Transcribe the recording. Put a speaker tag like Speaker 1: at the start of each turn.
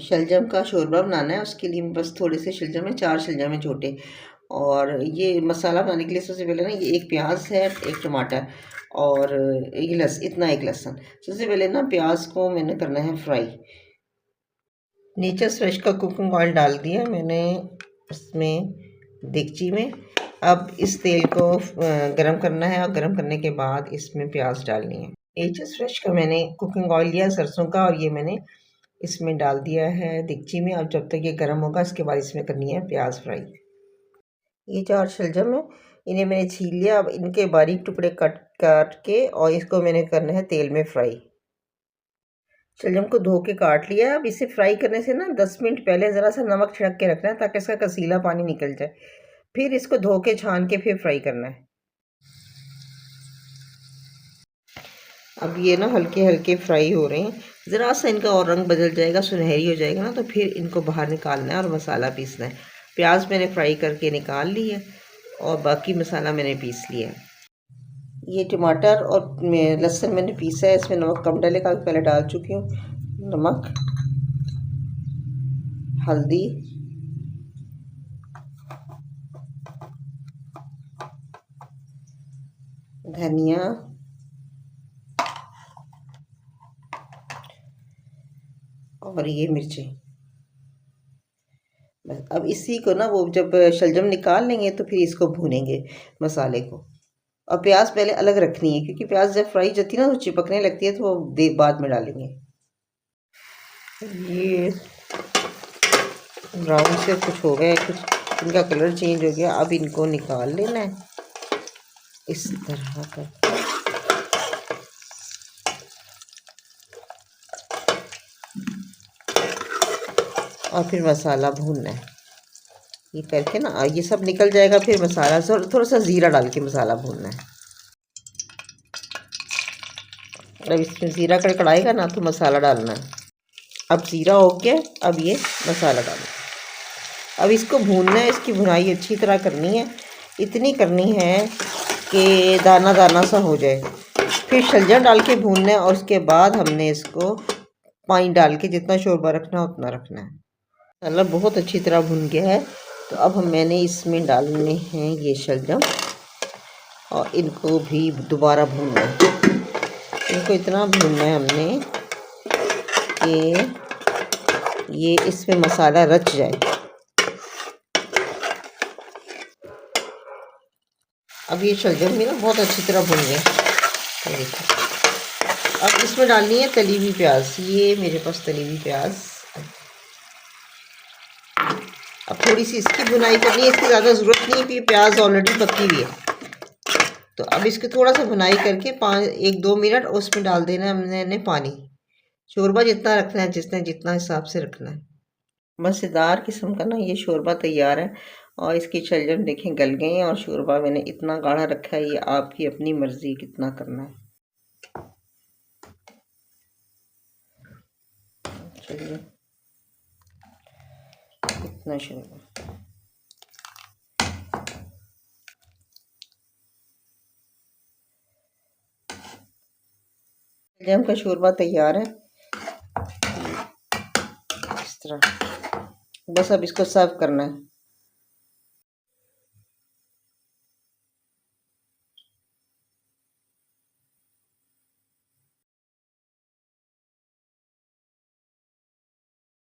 Speaker 1: शलजम का शोरबा बनाना है। उसके लिए बस थोड़े से शलजम है, 4 शलजम है छोटे। और ये मसाला बनाने के लिए सबसे पहले ना ये एक प्याज है, एक टमाटर और एक लहसुन। सबसे पहले ना प्याज को मैंने करना है फ्राई। नेचर्स फ्रेश का कुकिंग ऑयल डाल दिया मैंने इसमें देगची में। अब इस तेल को गरम करना है और गरम करने के बाद इसमें प्याज डालनी है। नेचर्स फ्रेश का मैंने कुकिंग ऑयल लिया सरसों का और ये मैंने इसमें डाल दिया है देगची में। अब जब तक ये गर्म होगा इसके बाद इसमें करनी है प्याज फ्राई। ये 4 शलजम है, इन्हें मैंने छील लिया। अब इनके बारीक टुकड़े कट काट के और इसको मैंने करना है तेल में फ्राई। शलजम को धो के काट लिया। अब इसे फ्राई करने से ना 10 मिनट पहले ज़रा सा नमक छिड़क के रखना है ताकि इसका कसीला पानी निकल जाए। फिर इसको धो के छान के फिर फ्राई करना है। अब ये ना हल्के हल्के फ्राई हो रहे हैं। ज़रा सा इनका और रंग बदल जाएगा, सुनहरी हो जाएगा ना, तो फिर इनको बाहर निकालना है और मसाला पीसना है। प्याज मैंने फ्राई करके निकाल ली है और बाकी मसाला मैंने पीस लिया है। ये टमाटर और लहसुन मैंने पीसा है। इसमें नमक कम डालेगा, पहले डाल चुकी हूँ। नमक, हल्दी, धनिया, और ये मिर्चें। बस अब इसी को ना वो जब शलजम निकाल लेंगे तो फिर इसको भूनेंगे मसाले को। और प्याज पहले अलग रखनी है क्योंकि प्याज जब फ्राई जाती है ना तो चिपकने लगती है, तो वो बाद में डालेंगे। ये ब्राउन से कुछ हो गया, कुछ इनका कलर चेंज हो गया। अब इनको निकाल लेना है इस तरह का। और फिर मसाला भूनना है ये करके ना, ये सब निकल जाएगा। फिर मसाला थोड़ा सा ज़ीरा डाल के मसाला भूनना है। जब इसमें ज़ीरा कड़कड़ाएगा ना तो मसाला डालना है। अब ज़ीरा हो गया, अब ये मसाला डालना। अब इसको भूनना है, इसकी भुनाई अच्छी तरह करनी है। इतनी करनी है कि दाना दाना सा हो जाए। फिर शलजम डाल के भूनना है और उसके बाद हमने इसको पानी डाल के जितना शोरबा रखना है उतना रखना है। मसाला बहुत अच्छी तरह भुन गया है, तो अब मैंने इसमें डालने हैं ये शलजम और इनको भी दोबारा भूनना है। इनको इतना भूनना है हमने कि ये इसमें मसाला रच जाए। अब ये शलजम भी ना बहुत अच्छी तरह भुन गए। देखो अब इसमें डालनी है तली हुई प्याज। ये मेरे पास तली हुई प्याज। अब थोड़ी सी इसकी भुनाई करनी है, इसकी ज़्यादा ज़रूरत नहीं है क्योंकि प्याज ऑलरेडी पकी हुई है। तो अब इसकी थोड़ा सा भुनाई करके 1-2 मिनट उसमें डाल देना है हमने पानी। शोरबा जितना रखना है, जितना हिसाब से रखना है। मज़ेदार किस्म का ना ये शोरबा तैयार है। और इसकी शलजम देखें गल गई हैं और शोरबा मैंने इतना गाढ़ा रखा है। ये आपकी अपनी मर्ज़ी कितना करना है। चलिए इतना शोरबा। शलजम का शोरबा तैयार है इस तरह। बस अब इसको सर्व करना है।